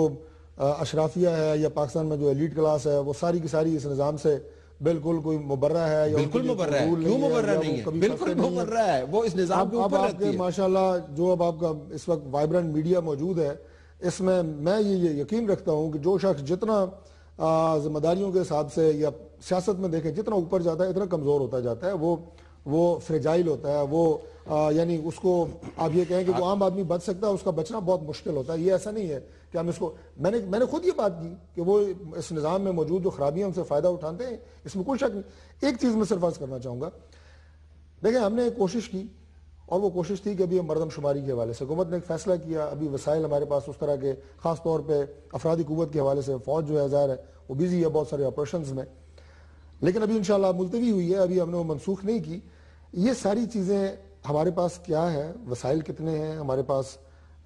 اشرافیہ ہے یا پاکستان میں جو ایلیٹ کلاس ہے وہ ساری کی ساری اس نظام سے بالکل کوئی مبرہ ہے. بالکل مبرہ ہے. کیوں مبرہ نہیں ہے؟ بالکل مبرہ ہے. وہ اس نظام کے اوپر رہتی ہے. ماشاءاللہ جو اب آپ کا اس وقت وائبرنٹ میڈیا موجود ہے, اس میں یہ یقین رکھتا ہوں کہ جو شخص جتنا ذمہ داریوں کے حساب سے یا سیاست میں دیکھیں جتنا اوپر جاتا ہے اتنا کمزور ہوتا جاتا ہے. وہ فریجائل ہوتا ہے. وہ یعنی اس کو آپ یہ کہیں کہ جو عام آدمی بچ سکتا ہے اس کا بچنا بہت مشکل ہوتا ہے. یہ ایسا نہیں ہے کہ ہم اس کو, میں نے خود یہ بات کی کہ وہ اس نظام میں موجود جو خرابیاں ان سے فائدہ اٹھاتے ہیں, اس میں کوئی شک نہیں. ایک چیز میں صرف عرض کرنا چاہوں گا, دیکھیں ہم نے ایک کوشش کی اور وہ کوشش تھی کہ ابھی مردم شماری کے حوالے سے حکومت نے ایک فیصلہ کیا. ابھی وسائل ہمارے پاس اس طرح کے خاص طور پہ افرادی قوت کے حوالے سے فوج جو ہے ظاہر ہے وہ بیزی ہے بہت سارے آپریشنز میں, لیکن ابھی انشاءاللہ ملتوی ہوئی ہے. ابھی ہم نے وہ منسوخ نہیں کی. یہ ساری چیزیں ہمارے پاس کیا ہے, وسائل کتنے ہیں ہمارے پاس,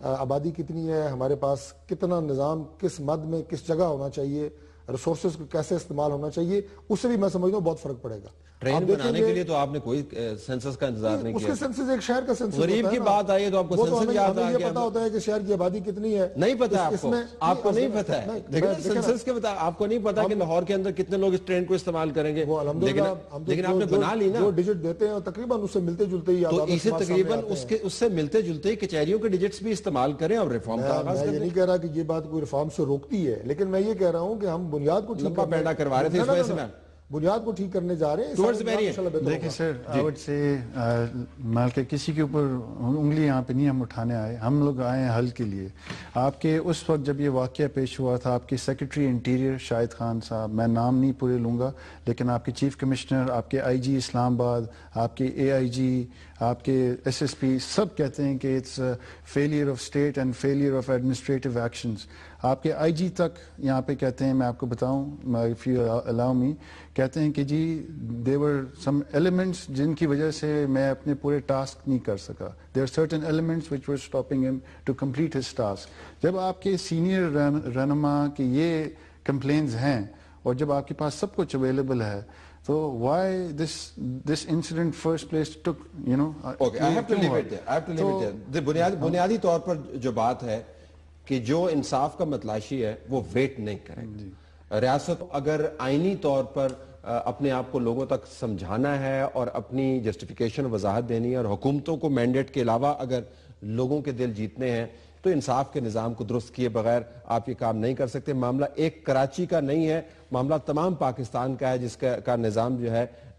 آبادی کتنی ہے ہمارے پاس, کتنا نظام کس مد میں کس جگہ ہونا چاہیے, ریسورسز کو کیسے استعمال ہونا چاہیے, اس سے بھی میں سمجھتا ہوں بہت فرق پڑے گا. ٹرین بنانے کے لیے تو آپ نے کوئی سنسس کا انتظار نہیں کیا. اس کے سنسس ایک شہر کا سنسس غریب کی بات آئی ہے تو آپ کو سنسس یاد آ گیا. یہ پتا ہوتا ہے کہ شہر کی آبادی کتنی ہے. نہیں پتا آپ کو نہیں پتا ہے. سنسس کے بتا آپ کو نہیں پتا کہ لاہور کے اندر کتنے لوگ اس ٹرین کو استعمال کریں گے. لیکن آپ نے بنا لی نا, جو ڈیجٹ دیتے ہیں تقریباً اس سے ملتے جلتے ہی, تو اسے تقریباً اس سے ملتے جلتے ہی کچہریوں کے ڈیجٹس بھی استعمال کریں اور ریفارم کا آغاز کریں. میں یہ نہیں کہہ رہا کہ یہ بات کوئی ریفارم سے روکتی ہے, لیکن میں یہ کہہ رہا ہوں کہ ہم بنیاد کو ٹھیک پیدا کروا رہے تھے اس وجہ سے. بنیاد کو ٹھیک کرنے جا رہے ہیں. دیکھیں سر, آئی وڈ سے مال کے کسی کے اوپر انگلی یہاں پہ نہیں ہم اٹھانے آئے, ہم لوگ آئے ہیں حل کے لیے. آپ کے اس وقت جب یہ واقعہ پیش ہوا تھا, آپ کے سیکرٹری انٹیریئر شاہد خان صاحب, میں نام نہیں پورے لوں گا, لیکن آپ کے چیف کمشنر, آپ کے IG اسلام آباد, آپ کے AIG, آپ کے SSP سب کہتے ہیں کہ it's failure of state and failure of administrative actions. آپ کے IG تک یہاں پہ کہتے ہیں, میں آپ کو بتاؤں if you allow me, کہتے ہیں کہ جی there were some elements جن کی وجہ سے میں اپنے پورے ٹاسک نہیں کر سکا. there are certain elements which were stopping him to complete his task. جب آپ کے سینئر رہنما کے یہ کمپلینز ہیں اور جب آپ کے پاس سب کچھ اویلیبل ہے, تو why this incident first place took, you know. Okay, I have to leave it there. بنیادی طور پر جو بات ہے کہ جو انصاف کا متلاشی ہے وہ ویٹ نہیں کرے. ریاست اگر آئینی طور پر اپنے آپ کو لوگوں تک سمجھانا ہے اور اپنی جسٹیفیکیشن وضاحت دینی ہے, اور حکومتوں کو مینڈیٹ کے علاوہ اگر لوگوں کے دل جیتنے ہیں, تو انصاف کے نظام کو درست کیے بغیر آپ یہ کام نہیں کر سکتے. معاملہ ایک کراچی کا نہیں ہے, معاملہ تمام پاکستان کا ہے جس کا نظام جو ہے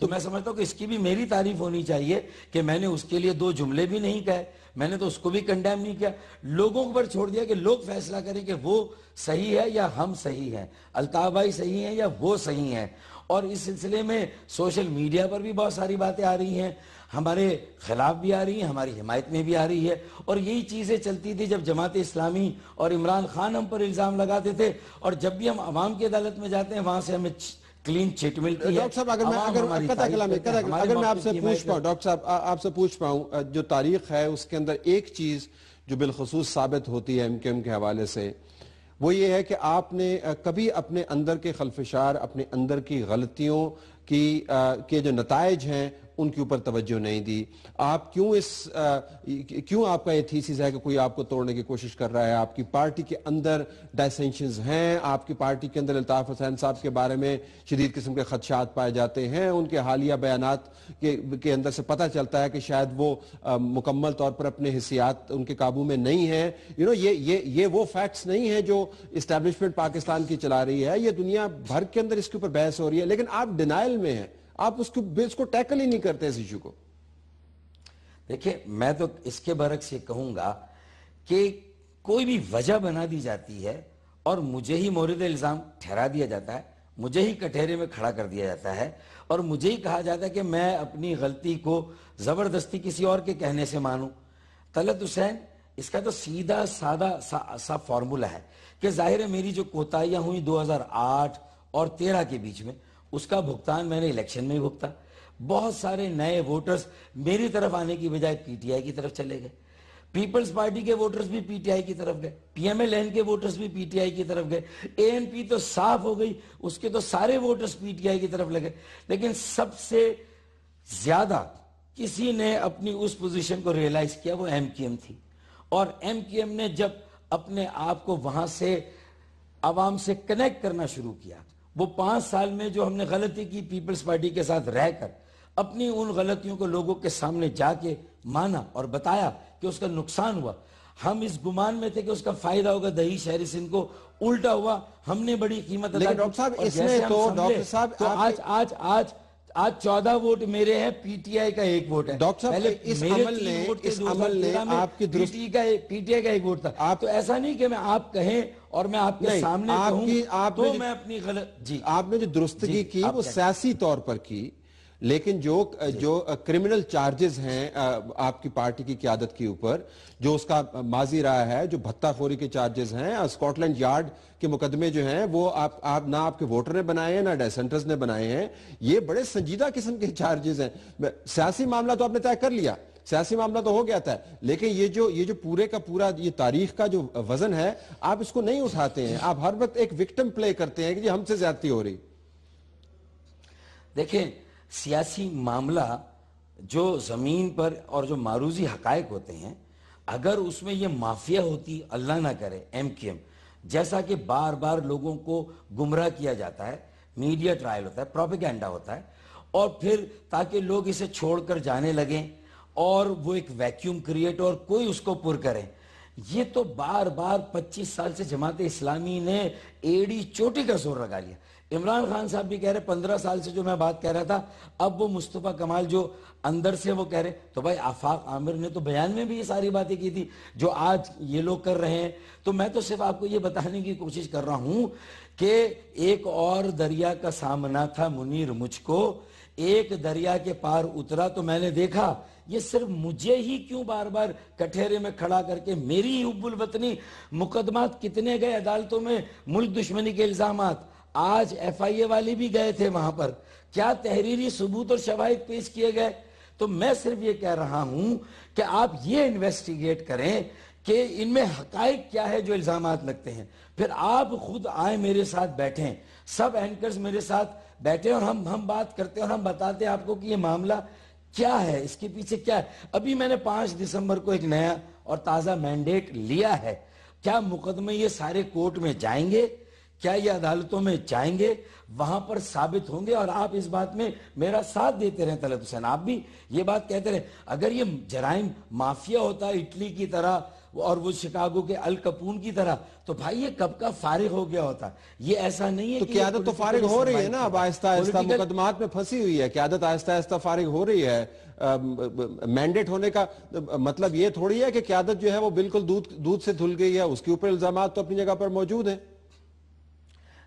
تو میں سمجھتا ہوں کہ اس کی بھی میری تعریف ہونی چاہیے کہ میں نے اس کے لیے 2 جملے بھی نہیں کہے, میں نے تو اس کو بھی کنڈیم نہیں کیا, لوگوں پر چھوڑ دیا کہ لوگ فیصلہ کریں کہ وہ صحیح ہے یا ہم صحیح ہیں, الطاف بھائی صحیح ہیں یا وہ صحیح ہیں. اور اس سلسلے میں سوشل میڈیا پر بھی بہت ساری باتیں آ رہی ہیں, ہمارے خلاف بھی آ رہی ہیں, ہماری حمایت میں بھی آ رہی ہے. اور یہی چیزیں چلتی تھی جب جماعت اسلامی اور عمران خان ہم پر الزام لگاتے تھے, اور جب بھی ہم عوام کی عدالت میں جاتے ہیں وہاں سے ہمیں کلین چٹ ملتی ہے. ڈاکٹر صاحب اگر میں آپ سے پوچھ پاؤں, ڈاکٹر صاحب آپ سے پوچھ پاؤں, جو تاریخ ہے اس کے اندر ایک چیز جو بالخصوص ثابت ہوتی ہے MQM کے حوالے سے, وہ یہ ہے کہ آپ نے کبھی اپنے اندر کے خلفشار, اپنے اندر کی غلطیوں کے جو نتائج ہیں ان کے اوپر توجہ نہیں دی. آپ کیوں آپ کا یہ تھیسس ہے کہ کوئی آپ کو توڑنے کی کوشش کر رہا ہے؟ آپ کی پارٹی کے اندر ڈائسینشنز ہیں, آپ کی پارٹی کے اندر الطاف حسین صاحب کے بارے میں شدید قسم کے خدشات پائے جاتے ہیں, ان کے حالیہ بیانات کے اندر سے پتہ چلتا ہے کہ شاید وہ مکمل طور پر اپنے حسیات ان کے قابو میں نہیں ہیں. یہ وہ فیکٹس نہیں ہیں جو اسٹیبلشمنٹ پاکستان کی چلا رہی ہے, یہ دنیا بھر کے اندر اس کے اوپر بحث ہو رہی ہے, لیکن آپ ڈینائل میں ہیں, آپ اس کو ٹیکل ہی نہیں کرتے اس ایشو کو. دیکھیں, میں تو اس کے برعکس یہ کہوں گا کہ کوئی بھی وجہ بنا دی جاتی ہے اور مجھے ہی مورد الزام ٹھہرا دیا جاتا ہے, مجھے ہی کٹہرے میں کھڑا کر دیا جاتا ہے, اور مجھے ہی کہا جاتا ہے کہ میں اپنی غلطی کو زبردستی کسی اور کے کہنے سے مانوں. طلعت حسین, اس کا تو سیدھا سادہ سا فارمولا ہے کہ ظاہر ہے میری جو کوتاہیاں ہوئی 2008 اور 13 کے بیچ میں, اس کا بھگتان میں نے الیکشن میں ہی بھگتا. بہت سارے نئے ووٹرز میری طرف آنے کی بجائے پی ٹی آئی کی طرف چلے گئے, پیپلز پارٹی کے ووٹرز بھی پی ٹی آئی کی طرف گئے, پی ایم ایل این کے ووٹرز بھی پی ٹی آئی کی طرف گئے, اے این پی تو صاف ہو گئی, اس کے تو سارے ووٹرز پی ٹی آئی کی طرف لگے. لیکن سب سے زیادہ کسی نے اپنی اس پوزیشن کو ریئلائز کیا وہ MQM تھی, اور MQM نے جب اپنے آپ کو وہاں سے عوام سے کنیکٹ کرنا شروع کیا, وہ 5 سال میں جو ہم نے غلطی کی پیپلز پارٹی کے ساتھ رہ کر, اپنی ان غلطیوں کو لوگوں کے سامنے جا کے مانا اور بتایا کہ اس کا نقصان ہوا. ہم اس گمان میں تھے کہ اس کا فائدہ ہوگا دہی شہری سندھ کو, الٹا ہوا, ہم نے بڑی قیمت ادا کی. ڈاکٹر صاحب اس میں تو ڈاکٹر صاحب آج 14 ووٹ میرے ہیں, پی ٹی آئی کا 1 ووٹ ہے. ڈاکٹر صاحب اس عمل نے آپ کی درست پی ٹی آئی کا 1 ووٹ تھا. تو ایسا نہیں کہ میں آپ کہیں اور میں آپ کے سامنے کہوں تو میں اپنی غلط, جی آپ نے جو درستگی کی وہ سیاسی طور پر کی, لیکن جو کرمنل چارجز ہیں آپ کی پارٹی کی قیادت کے اوپر, جو اس کا ماضی رہا ہے, جو بھتہ خوری کے چارجز ہیں, اسکاٹ لینڈ یارڈ کے مقدمے جو ہیں, وہ آپ نہ آپ کے ووٹر نے بنائے ہیں نہ ڈیسنٹرز نے بنائے ہیں. یہ بڑے سنجیدہ قسم کے چارجز ہیں. سیاسی معاملہ تو آپ نے طے کر لیا, سیاسی معاملہ تو ہو گیا تھا, لیکن یہ جو پورے کا پورا یہ تاریخ کا جو وزن ہے آپ اس کو نہیں اٹھاتے ہیں. آپ ہر وقت ایک وکٹم پلے کرتے ہیں کہ ہم سے زیادتی ہو رہی. دیکھیں, سیاسی معاملہ جو زمین پر اور جو معروضی حقائق ہوتے ہیں, اگر اس میں یہ مافیا ہوتی, اللہ نہ کرے, MQM جیسا کہ بار بار لوگوں کو گمراہ کیا جاتا ہے, میڈیا ٹرائل ہوتا ہے, پروپیگنڈا ہوتا ہے, اور پھر تاکہ لوگ اسے چھوڑ کر جانے لگیں اور وہ ایک ویکیوم کریٹ اور کوئی اس کو پر کرے. یہ تو بار بار 25 سال سے جماعت اسلامی نے ایڑی چوٹی کا زور لگا لیا. عمران خان صاحب بھی کہہ رہے 15 سال سے جو میں بات کہہ رہا تھا, اب وہ مصطفیٰ کمال جو اندر سے وہ کہہ رہے. تو بھائی آفاق عامر نے تو بیان میں بھی یہ ساری باتیں کی تھی جو آج یہ لوگ کر رہے ہیں. تو میں تو صرف آپ کو یہ بتانے کی کوشش کر رہا ہوں کہ ایک اور دریا کا سامنا تھا منیر مجھ کو, ایک دریا کے پار اترا تو میں نے دیکھا یہ صرف مجھے ہی کیوں بار بار کٹہرے میں کھڑا کر کے میری حب الوطنی, مقدمات کتنے گئے عدالتوں میں, ملک دشمنی کے الزامات, آج FIA والی بھی گئے تھے وہاں پر, کیا تحریری ثبوت اور شواہد پیش کیے گئے. تو میں صرف یہ کہہ رہا ہوں کہ آپ یہ انویسٹیگیٹ کریں کہ ان میں حقائق کیا ہے جو الزامات لگتے ہیں, پھر آپ خود آئیں میرے ساتھ بیٹھیں, سب اینکرز میرے ساتھ بیٹھیں اور ہم بات کرتے ہیں اور ہم بتاتے ہیں آپ کو کہ یہ معاملہ کیا ہے, اس کے پیچھے کیا ہے. ابھی میں نے 5 دسمبر کو ایک نیا اور تازہ مینڈیٹ لیا ہے. کیا مقدمے یہ سارے کورٹ میں جائیں گے, کیا یہ عدالتوں میں جائیں گے, وہاں پر ثابت ہوں گے, اور آپ اس بات میں میرا ساتھ دیتے رہیں. طلعت حسین, آپ بھی یہ بات کہتے رہیں, اگر یہ جرائم مافیا ہوتا اٹلی کی طرح اور وہ شکاگو کے الکپون کی طرح، تو بھائی یہ کب کا فارغ ہو گیا ہوتا. یہ ایسا نہیں ہے تو قیادت تو فارغ ہو رہی ہے نا اب، آہستہ آہستہ مقدمات میں پھنسی ہوئی ہے قیادت، آہستہ آہستہ فارغ ہو رہی ہے. مینڈیٹ ہونے کا مطلب یہ تھوڑی ہے کہ قیادت جو ہے وہ بالکل دودھ سے دھل گئی ہے. اس کے اوپر الزامات تو اپنی جگہ پر موجود ہیں.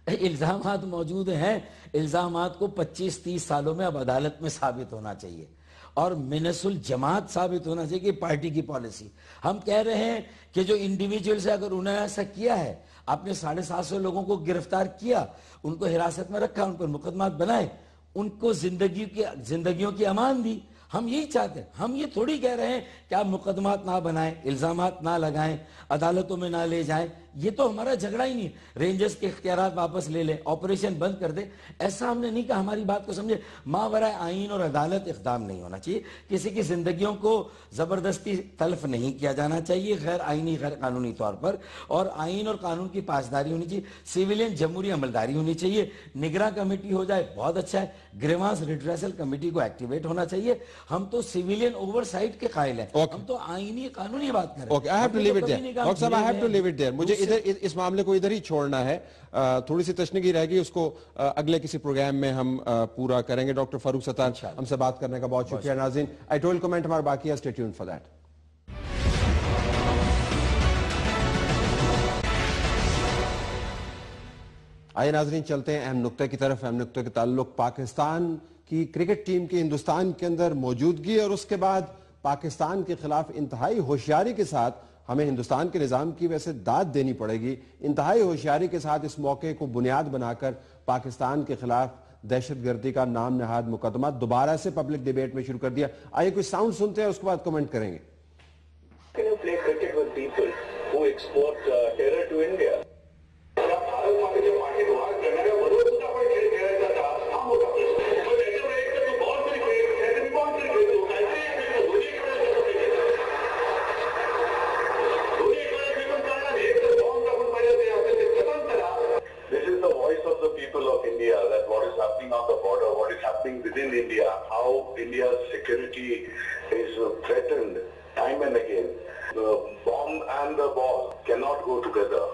الزامات موجود ہیں، الزامات کو 25-30 سالوں میں اب عدالت میں ثابت ہونا چاہیے اور منص الجماعت ثابت ہونا چاہیے کہ پارٹی کی پالیسی. ہم کہہ رہے ہیں کہ جو انڈیویجولز ہے، اگر انہوں نے ایسا کیا ہے، آپ نے 750 لوگوں کو گرفتار کیا، ان کو حراست میں رکھا، ان پر مقدمات بنائے، ان کو زندگیوں کی امان دی. ہم یہی چاہتے ہیں. ہم یہ تھوڑی کہہ رہے ہیں کہ آپ مقدمات نہ بنائیں، الزامات نہ لگائیں، عدالتوں میں نہ لے جائیں. یہ تو ہمارا جھگڑا ہی نہیں. رینجرز کے اختیارات واپس لے لیں، آپریشن بند کر دیں، ایسا ہم نے نہیں کہا. ہماری بات کو سمجھے. ماورائے آئین اور عدالت اقدام نہیں ہونا چاہیے. کسی کی زندگیوں کو زبردستی تلف نہیں کیا جانا چاہیے غیر آئینی غیر قانونی طور پر، اور آئین اور قانون کی پاسداری ہونی چاہیے. سیویلین جمہوری عملداری ہونی چاہیے. نگراں کمیٹی ہو جائے بہت اچھا ہے. گریوانس ریڈریسل کمیٹی کو ایکٹیویٹ ہونا چاہیے. ہم تو سیویلین اوور سائٹ کے قائل ہیں. ہم تو آئینی قانونی بات کر رہے ہیں. Okay, I have to leave it there. Doctor صاحب, I have to leave it there. مجھے اس معاملے کو ادھر ہی چھوڑنا ہے. تھوڑی سی تشنیگی رہ گئی، اس کو اگلے کسی پروگرام میں ہم پورا کریں گے. ڈاکٹر فاروق ستار, ہم سے بات کرنے کا بہت شکریہ. ناظرین, ایڈیٹوریل کمنٹ ہمارا باقی ہے. Stay tuned for that. آئیے ناظرین, چلتے ہیں اہم نقطے کی طرف. اہم نقطے کے تعلق پاکستان کی کرکٹ ٹیم کی ہندوستان کے اندر موجودگی اور اس کے بعد پاکستان کے خلاف انتہائی ہوشیاری کے ساتھ ہمیں ہندوستان کے نظام کی ویسے داد دینی پڑے گی. انتہائی ہوشیاری کے ساتھ اس موقع کو بنیاد بنا کر پاکستان کے خلاف دہشت گردی کا نام نہاد مقدمہ دوبارہ سے پبلک ڈیبیٹ میں شروع کر دیا. آئیے کوئی ساؤنڈ سنتے ہیں, اس کے بعد کمنٹ کریں گے. within India, how India's security is threatened time and again. The bomb and the ball cannot go together.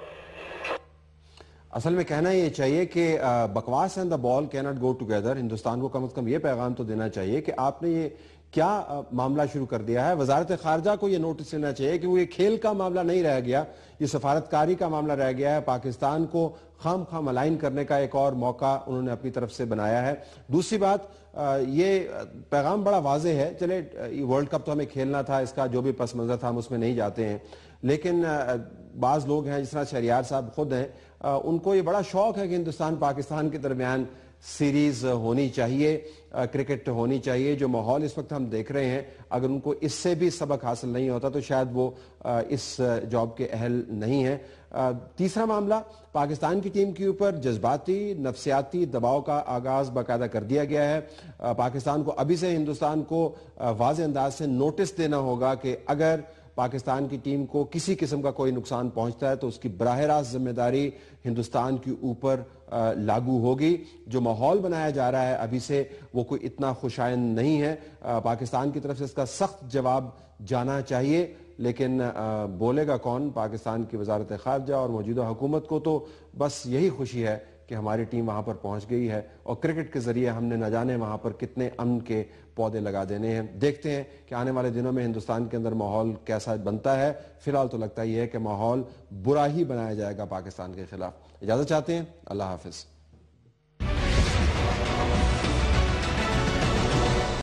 اصل میں کہنا یہ چاہیے کہ بکواس اینڈ دا بال کی ناٹ گو ٹوگیدر. ہندوستان کو کم از کم یہ پیغام تو دینا چاہیے کہ آپ نے یہ کیا معاملہ شروع کر دیا ہے. وزارت خارجہ کو یہ نوٹس لینا چاہیے کہ وہ یہ کھیل کا معاملہ نہیں رہ گیا, یہ سفارتکاری کا معاملہ رہ گیا ہے. پاکستان کو خام خام الائن کرنے کا ایک اور موقع انہوں نے اپنی طرف سے بنایا ہے. دوسری بات, یہ پیغام بڑا واضح ہے. چلے ورلڈ کپ تو ہمیں کھیلنا تھا, اس کا جو بھی پس منظر تھا ہم اس میں نہیں جاتے ہیں, لیکن بعض لوگ ہیں جس طرح شہریار صاحب خود ہیں, ان کو یہ بڑا شوق ہے کہ ہندوستان پاکستان کے درمیان سیریز ہونی چاہیے, کرکٹ ہونی چاہیے. جو ماحول اس وقت ہم دیکھ رہے ہیں, اگر ان کو اس سے بھی سبق حاصل نہیں ہوتا تو شاید وہ اس جاب کے اہل نہیں ہیں. تیسرا معاملہ, پاکستان کی ٹیم کے اوپر جذباتی نفسیاتی دباؤ کا آغاز باقاعدہ کر دیا گیا ہے. پاکستان کو ابھی سے ہندوستان کو واضح انداز سے نوٹس دینا ہوگا کہ اگر پاکستان کی ٹیم کو کسی قسم کا کوئی نقصان پہنچتا ہے تو اس کی براہ راست ذمہ داری ہندوستان کے اوپر لاگو ہوگی. جو ماحول بنایا جا رہا ہے ابھی سے وہ کوئی اتنا خوشائند نہیں ہے. پاکستان کی طرف سے اس کا سخت جواب جانا چاہیے, لیکن بولے گا کون؟ پاکستان کی وزارت خارجہ اور موجودہ حکومت کو تو بس یہی خوشی ہے کہ ہماری ٹیم وہاں پر پہنچ گئی ہے اور کرکٹ کے ذریعے ہم نے نہ جانے وہاں پر کتنے امن کے پودے لگا دینے ہیں. دیکھتے ہیں کہ آنے والے دنوں میں ہندوستان کے اندر ماحول کیسا بنتا ہے. فی الحال تو لگتا یہ ہے کہ ماحول برا ہی بنایا جائے گا پاکستان کے خلاف. اجازت چاہتے ہیں, اللہ حافظ.